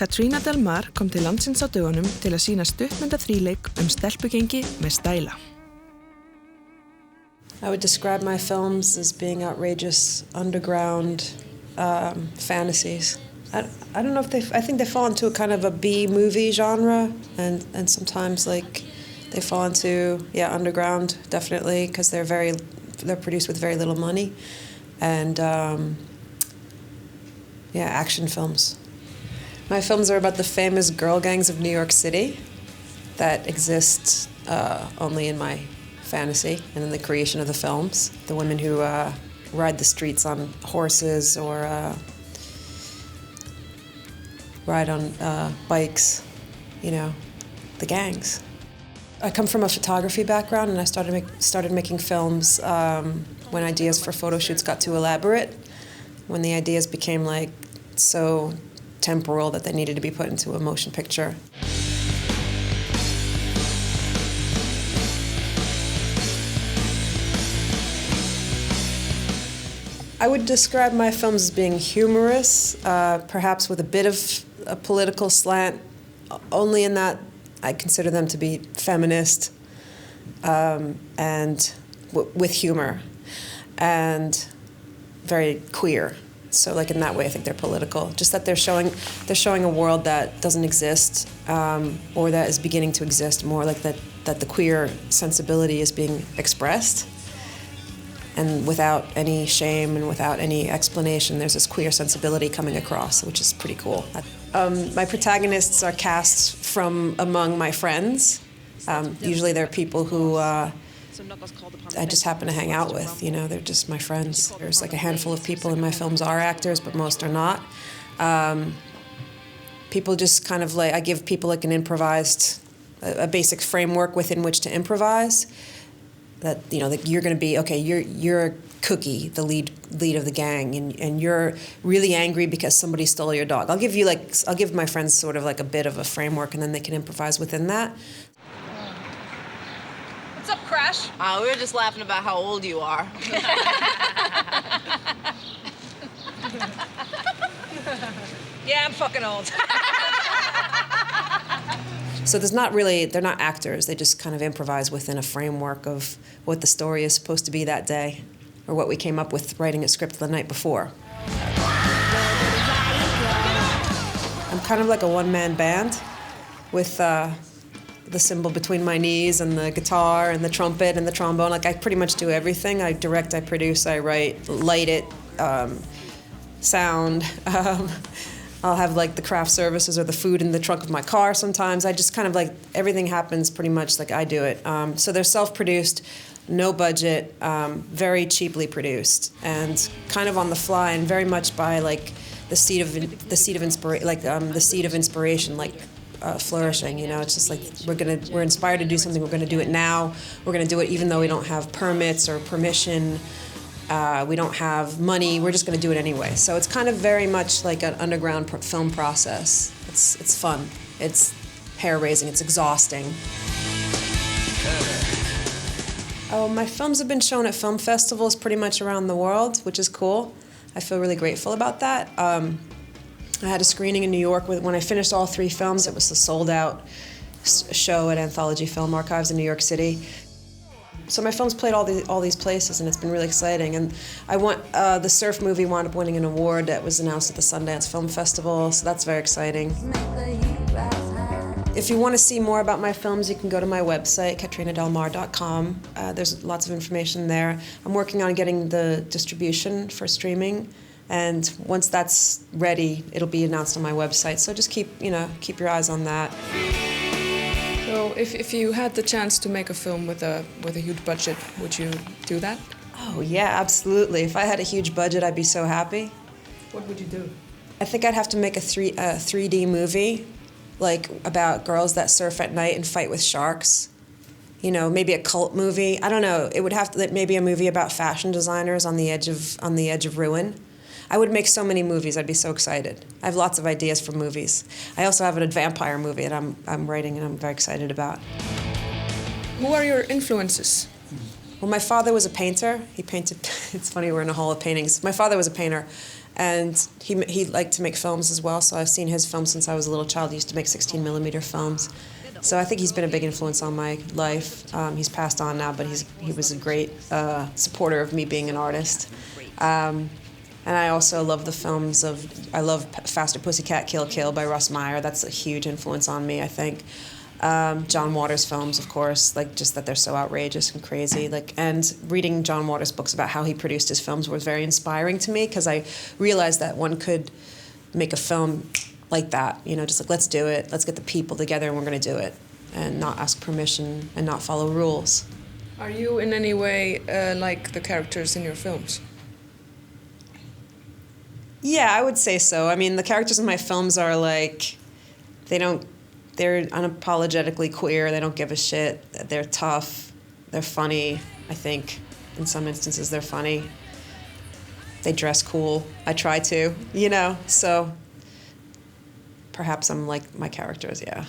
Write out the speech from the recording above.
Katrina del Mar kom til landsins á dögunum til að sýna stuttmynda þríleik stelpugengi með stæla. I would describe my films as being outrageous, underground fantasies. I don't know if I think they fall into a kind of a B-movie genre, and sometimes like they fall into underground definitely because they're produced with very little money, and action films. My films are about the famous girl gangs of New York City that exist only in my fantasy and in the creation of the films. The women who ride the streets on horses or ride on bikes, the gangs. I come from a photography background, and I started making films when ideas for photo shoots got too elaborate, when the ideas became like so temporal that they needed to be put into a motion picture. I would describe my films as being humorous, perhaps with a bit of a political slant, only in that I consider them to be feminist and with humor and very queer. So, like in that way, I think they're political. Just that they're showing a world that doesn't exist or that is beginning to exist. More like that the queer sensibility is being expressed, and without any shame and without any explanation, there's this queer sensibility coming across, which is pretty cool. My protagonists are cast from among my friends. Usually they're people who I just happen to hang out with, they're just my friends. There's like a handful of people in my films are actors, but most are not. People just kind of I give people like an improvised, a basic framework within which to improvise. That like you're going to be you're Cookie, the lead of the gang, and you're really angry because somebody stole your dog. I'll give my friends sort of like a bit of a framework, and then they can improvise within that. What's up, Crash? We were just laughing about how old you are. Yeah, I'm fucking old. So they're not actors, they just kind of improvise within a framework of what the story is supposed to be that day, or what we came up with writing a script the night before. I'm kind of like a one-man band with the cymbal between my knees and the guitar and the trumpet and the trombone. Like I pretty much do everything. I direct, I produce, I write, light it, sound. I'll have like the craft services or the food in the trunk of my car sometimes. I just kind of like, everything happens pretty much like I do it. So they're self-produced, no budget, very cheaply produced, and kind of on the fly, and very much by like the seed of inspiration, like flourishing. It's just like we're inspired to do something. We're gonna do it now. We're gonna do it even though we don't have permits or permission. We don't have money, we're just going to do it anyway. So it's kind of very much like an underground film process. It's fun, it's hair-raising, it's exhausting. My films have been shown at film festivals pretty much around the world, which is cool. I feel really grateful about that. I had a screening in New York when I finished all 3 films. It was a sold-out show at Anthology Film Archives in New York City. So my films played all these places, and it's been really exciting. And the surf movie wound up winning an award that was announced at the Sundance Film Festival, so that's very exciting. If you want to see more about my films, you can go to my website, katrinadelmar.com. There's lots of information there. I'm working on getting the distribution for streaming, and once that's ready, it'll be announced on my website. So just keep your eyes on that. So if you had the chance to make a film with a huge budget, would you do that? Oh yeah, absolutely. If I had a huge budget, I'd be so happy. What would you do? I think I'd have to make a 3D movie, like about girls that surf at night and fight with sharks. Maybe a cult movie. I don't know. It would have to maybe a movie about fashion designers on the edge of ruin. I would make so many movies. I'd be so excited. I have lots of ideas for movies. I also have a vampire movie that I'm writing and I'm very excited about. Who are your influences? Well, my father was a painter. He painted. It's funny, we're in a hall of paintings. My father was a painter, And he liked to make films as well, so I've seen his films since I was a little child. He used to make 16mm films. So I think he's been a big influence on my life. He's passed on now, but he was a great supporter of me being an artist. And I also love the films I love Faster Pussycat Kill Kill by Russ Meyer. That's a huge influence on me, I think. John Waters' films, of course, like just that they're so outrageous and crazy. And reading John Waters' books about how he produced his films was very inspiring to me, because I realized that one could make a film like that, just like, let's do it, let's get the people together and we're going to do it, and not ask permission and not follow rules. Are you in any way like the characters in your films? Yeah, I would say so. I mean, the characters in my films are like, they're unapologetically queer, they don't give a shit, they're tough, they're funny, I think. In some instances, they're funny. They dress cool. I try to, so perhaps I'm like my characters, yeah.